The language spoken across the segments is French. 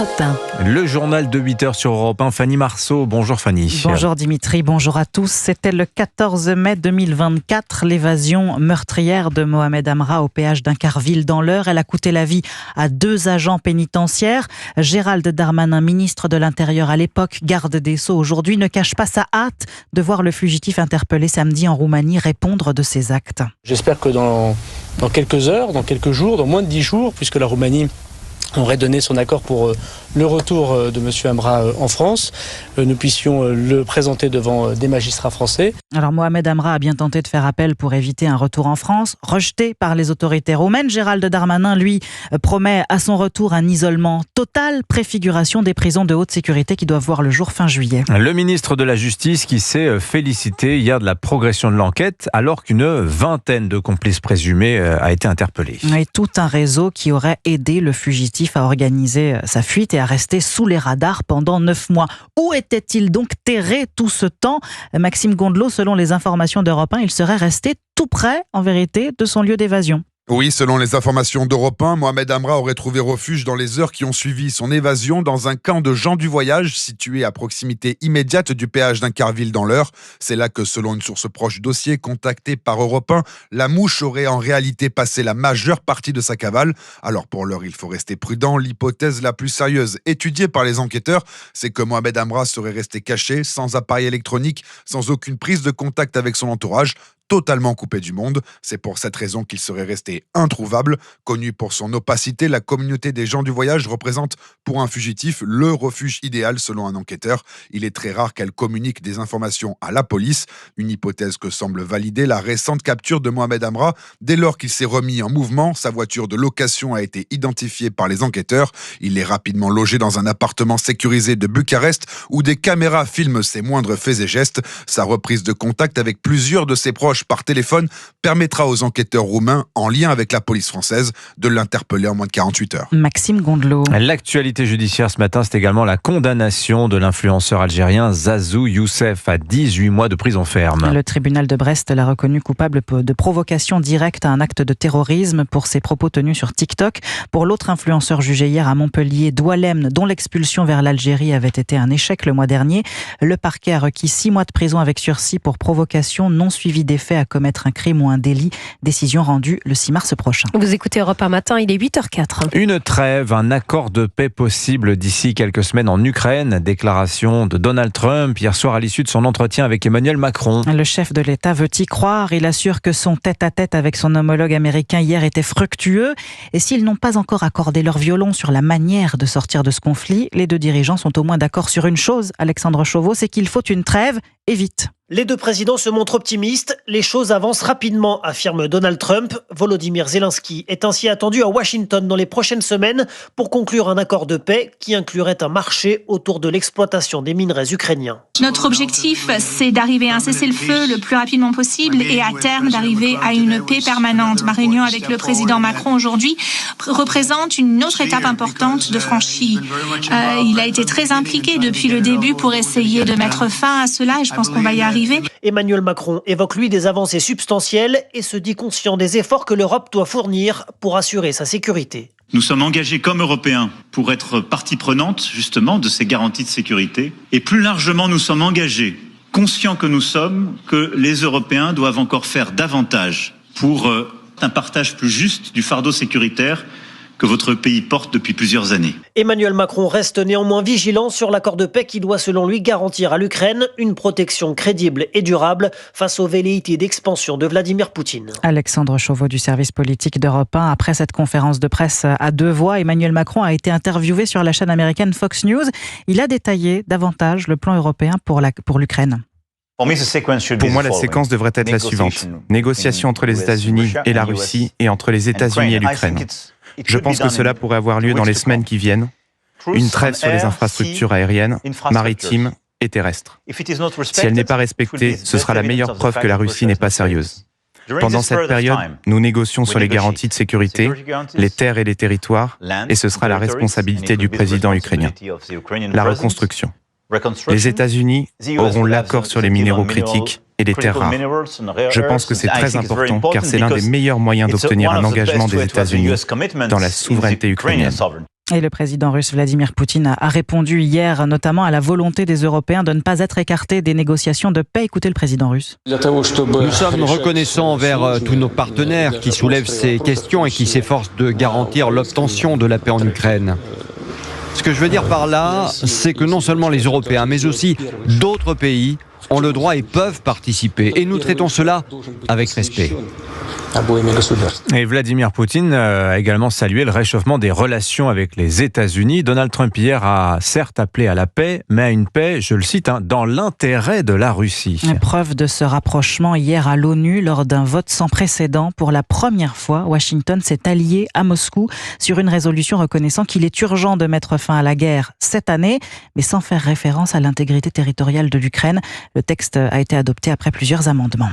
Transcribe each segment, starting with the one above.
Europe 1. Le journal de 8h sur Europe 1, Fanny Marceau. Bonjour Fanny. Bonjour Dimitri, bonjour à tous. C'était le 14 mai 2024, l'évasion meurtrière de Mohamed Amra au péage d'Incarville dans l'Eure. Elle a coûté la vie à 2 agents pénitentiaires. Gérald Darmanin, ministre de l'Intérieur à l'époque, garde des Sceaux aujourd'hui, ne cache pas sa hâte de voir le fugitif interpellé samedi en Roumanie répondre de ses actes. J'espère que dans quelques heures, dans quelques jours, dans moins de 10 jours, puisque la Roumanie aurait donné son accord pour le retour de M. Amra en France, nous puissions le présenter devant des magistrats français. Alors Mohamed Amra a bien tenté de faire appel pour éviter un retour en France, rejeté par les autorités roumaines. Gérald Darmanin, lui, promet à son retour un isolement total, préfiguration des prisons de haute sécurité qui doivent voir le jour fin juillet. Le ministre de la Justice qui s'est félicité hier de la progression de l'enquête alors qu'une vingtaine de complices présumés a été interpellée. Et tout un réseau qui aurait aidé le fugitif à organiser sa fuite et à rester sous les radars pendant 9 mois. Où était-il donc terré tout ce temps ? Maxime Gondelot, selon les informations d'Europe 1, il serait resté tout près, en vérité, de son lieu d'évasion. Oui, selon les informations d'Europe 1, Mohamed Amra aurait trouvé refuge dans les heures qui ont suivi son évasion dans un camp de gens du voyage situé à proximité immédiate du péage d'Incarville dans l'Eure. C'est là que, selon une source proche du dossier contactée par Europe 1, la mouche aurait en réalité passé la majeure partie de sa cavale. Alors pour l'heure, il faut rester prudent. L'hypothèse la plus sérieuse étudiée par les enquêteurs, c'est que Mohamed Amra serait resté caché, sans appareil électronique, sans aucune prise de contact avec son entourage, totalement coupé du monde. C'est pour cette raison qu'il serait resté introuvable. Connu pour son opacité, la communauté des gens du voyage représente pour un fugitif le refuge idéal selon un enquêteur. Il est très rare qu'elle communique des informations à la police, une hypothèse que semble valider la récente capture de Mohamed Amra. Dès lors qu'il s'est remis en mouvement, sa voiture de location a été identifiée par les enquêteurs. Il est rapidement logé dans un appartement sécurisé de Bucarest où des caméras filment ses moindres faits et gestes. Sa reprise de contact avec plusieurs de ses proches par téléphone permettra aux enquêteurs roumains, en lien avec la police française, de l'interpeller en moins de 48 heures. Maxime Gondelot. L'actualité judiciaire ce matin, c'est également la condamnation de l'influenceur algérien Zazou Youssef à 18 mois de prison ferme. Le tribunal de Brest l'a reconnu coupable de provocation directe à un acte de terrorisme pour ses propos tenus sur TikTok. Pour l'autre influenceur jugé hier à Montpellier, Doualem, dont l'expulsion vers l'Algérie avait été un échec le mois dernier, le parquet a requis 6 mois de prison avec sursis pour provocation non suivie des faits à commettre un crime ou un délit. Décision rendue le 6 mars prochain. Vous écoutez Europe 1 matin, il est 8h04. Une trêve, un accord de paix possible d'ici quelques semaines en Ukraine. Déclaration de Donald Trump hier soir à l'issue de son entretien avec Emmanuel Macron. Le chef de l'État veut y croire. Il assure que son tête-à-tête avec son homologue américain hier était fructueux. Et s'ils n'ont pas encore accordé leur violon sur la manière de sortir de ce conflit, les deux dirigeants sont au moins d'accord sur une chose, Alexandre Chauveau, c'est qu'il faut une trêve et vite. Les deux présidents se montrent optimistes. Les choses avancent rapidement, affirme Donald Trump. Volodymyr Zelensky est ainsi attendu à Washington dans les prochaines semaines pour conclure un accord de paix qui inclurait un marché autour de l'exploitation des minerais ukrainiens. Notre objectif, c'est d'arriver à un cessez-le-feu le plus rapidement possible et à terme d'arriver à une paix permanente. Ma réunion avec le président Macron aujourd'hui représente une autre étape importante de franchie. Il a été très impliqué depuis le début pour essayer de mettre fin à cela et je pense qu'on va y arriver. Emmanuel Macron évoque lui des avancées substantielles et se dit conscient des efforts que l'Europe doit fournir pour assurer sa sécurité. Nous sommes engagés comme Européens pour être partie prenante justement de ces garanties de sécurité. Et plus largement, nous sommes engagés, conscients que nous sommes, que les Européens doivent encore faire davantage pour un partage plus juste du fardeau sécuritaire que votre pays porte depuis plusieurs années. Emmanuel Macron reste néanmoins vigilant sur l'accord de paix qui doit selon lui garantir à l'Ukraine une protection crédible et durable face aux velléités d'expansion de Vladimir Poutine. Alexandre Chauveau du service politique d'Europe 1. Après cette conférence de presse à 2 voix, Emmanuel Macron a été interviewé sur la chaîne américaine Fox News. Il a détaillé davantage le plan européen pour l'Ukraine. Pour moi, la séquence devrait être la suivante. Négociations entre les États-Unis et la Russie et entre les États-Unis et l'Ukraine. Je pense que cela pourrait avoir lieu dans les semaines qui viennent. Une trêve sur les infrastructures aériennes, maritimes et terrestres. Si elle n'est pas respectée, ce sera la meilleure preuve que la Russie n'est pas sérieuse. Pendant cette période, nous négocions sur les garanties de sécurité, les terres et les territoires, et ce sera la responsabilité du président ukrainien. La reconstruction. Les États-Unis auront l'accord sur les minéraux critiques et les terres rares. Je pense que c'est très important car c'est l'un des meilleurs moyens d'obtenir un engagement des États-Unis dans la souveraineté ukrainienne. Et le président russe Vladimir Poutine a répondu hier notamment à la volonté des Européens de ne pas être écartés des négociations de paix. Écoutez le président russe. Nous sommes reconnaissants envers tous nos partenaires qui soulèvent ces questions et qui s'efforcent de garantir l'obtention de la paix en Ukraine. Ce que je veux dire par là, c'est que non seulement les Européens, mais aussi d'autres pays ont le droit et peuvent participer. Et nous traitons cela avec respect. Et Vladimir Poutine a également salué le réchauffement des relations avec les États-Unis. Donald Trump hier a certes appelé à la paix, mais à une paix, je le cite, dans l'intérêt de la Russie. Preuve de ce rapprochement hier à l'ONU lors d'un vote sans précédent. Pour la première fois, Washington s'est allié à Moscou sur une résolution reconnaissant qu'il est urgent de mettre fin à la guerre cette année, mais sans faire référence à l'intégrité territoriale de l'Ukraine. Le texte a été adopté après plusieurs amendements.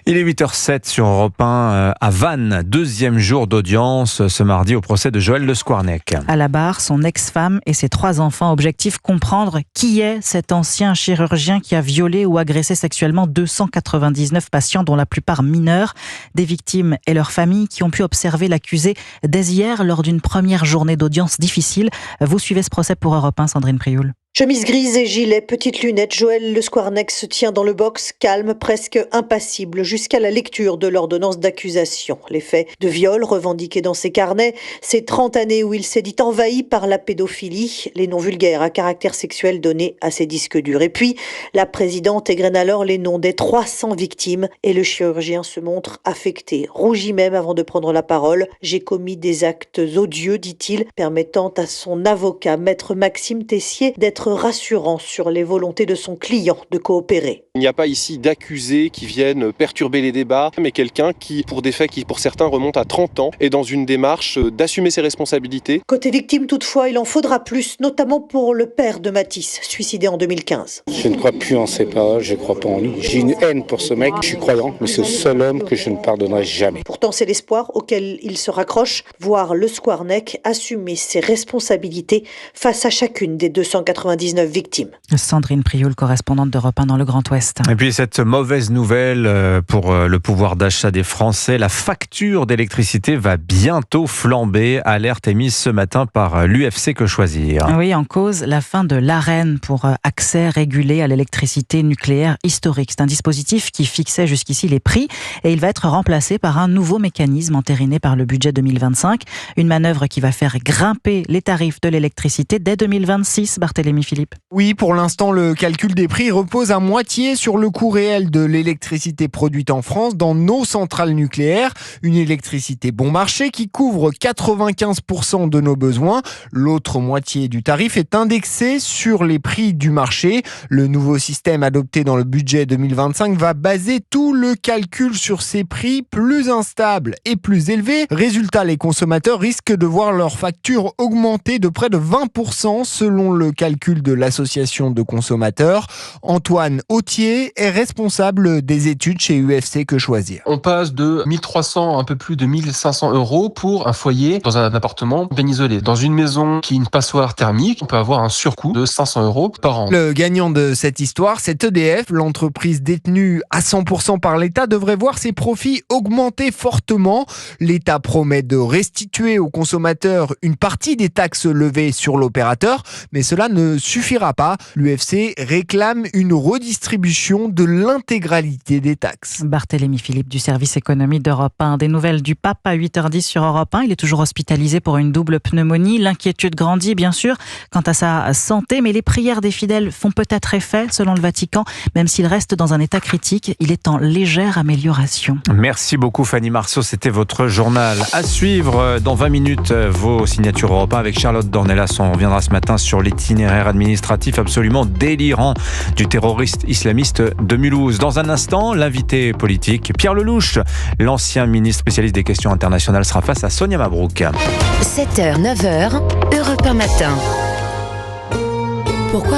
Il est 8h07 sur Europe 1 à Vannes. Deuxième jour d'audience ce mardi au procès de Joël Le Squarnec. À la barre, son ex-femme et ses 3 enfants. Objectif, comprendre qui est cet ancien chirurgien qui a violé ou agressé sexuellement 299 patients, dont la plupart mineurs. Des victimes et leurs familles qui ont pu observer l'accusé dès hier lors d'une première journée d'audience difficile. Vous suivez ce procès pour Europe 1, Sandrine Prioul. Chemise grise et gilet, petites lunettes, Joël Le Squarnec se tient dans le box, calme, presque impassible, jusqu'à la lecture de l'ordonnance d'accusation. Les faits de viol revendiqués dans ses carnets, ces 30 années où il s'est dit envahi par la pédophilie, les noms vulgaires à caractère sexuel donnés à ses disques durs. Et puis, la présidente égrène alors les noms des 300 victimes et le chirurgien se montre affecté, rougit même avant de prendre la parole. « J'ai commis des actes odieux », dit-il, permettant à son avocat, maître Maxime Tessier, d'être rassurant sur les volontés de son client de coopérer. Il n'y a pas ici d'accusés qui viennent perturber les débats, mais quelqu'un qui, pour des faits qui pour certains remontent à 30 ans, est dans une démarche d'assumer ses responsabilités. Côté victime toutefois, il en faudra plus, notamment pour le père de Mathis, suicidé en 2015. Je ne crois plus en ses paroles, je ne crois pas en lui. J'ai une haine pour ce mec, je suis croyant, mais c'est le seul homme que je ne pardonnerai jamais. Pourtant, c'est l'espoir auquel il se raccroche, voir Le Squarnec assumer ses responsabilités face à chacune des 299 victimes. Sandrine Prioul, correspondante d'Europe 1 dans le Grand Ouest. Et puis cette mauvaise nouvelle pour le pouvoir d'achat des Français, la facture d'électricité va bientôt flamber. Alerte émise ce matin par l'UFC Que Choisir. Oui, en cause la fin de l'Arenh pour accès régulé à l'électricité nucléaire historique. C'est un dispositif qui fixait jusqu'ici les prix et il va être remplacé par un nouveau mécanisme entériné par le budget 2025. Une manœuvre qui va faire grimper les tarifs de l'électricité dès 2026. Barthélémy Philippe. Oui, pour l'instant, le calcul des prix repose à moitié sur le coût réel de l'électricité produite en France dans nos centrales nucléaires. Une électricité bon marché qui couvre 95% de nos besoins. L'autre moitié du tarif est indexée sur les prix du marché. Le nouveau système adopté dans le budget 2025 va baser tout le calcul sur ces prix plus instables et plus élevés. Résultat, les consommateurs risquent de voir leur facture augmenter de près de 20% selon le calcul de l'association de consommateurs. Antoine Autier est responsable des études chez UFC Que Choisir. On passe de 1300 à un peu plus de 1500 € pour un foyer dans un appartement bien isolé. Dans une maison qui est une passoire thermique, on peut avoir un surcoût de 500 € par an. Le gagnant de cette histoire, c'est EDF. L'entreprise détenue à 100% par l'État devrait voir ses profits augmenter fortement. L'État promet de restituer aux consommateurs une partie des taxes levées sur l'opérateur, mais cela ne suffira pas. L'UFC réclame une redistribution de l'intégralité des taxes. Barthélémy Philippe du service économie d'Europe 1. Des nouvelles du pape à 8h10 sur Europe 1. Il est toujours hospitalisé pour une double pneumonie. L'inquiétude grandit bien sûr quant à sa santé, mais les prières des fidèles font peut-être effet selon le Vatican. Même s'il reste dans un état critique, il est en légère amélioration. Merci beaucoup Fanny Marceau, c'était votre journal. À suivre dans 20 minutes vos signatures Europe 1 avec Charlotte Dornelas. On reviendra ce matin sur l'itinéraire administratif absolument délirant du terroriste islamiste de Mulhouse. Dans un instant, l'invité politique Pierre Lelouch, l'ancien ministre spécialiste des questions internationales, sera face à Sonia Mabrouk. 7h, 9h, Europe 1 matin. Pourquoi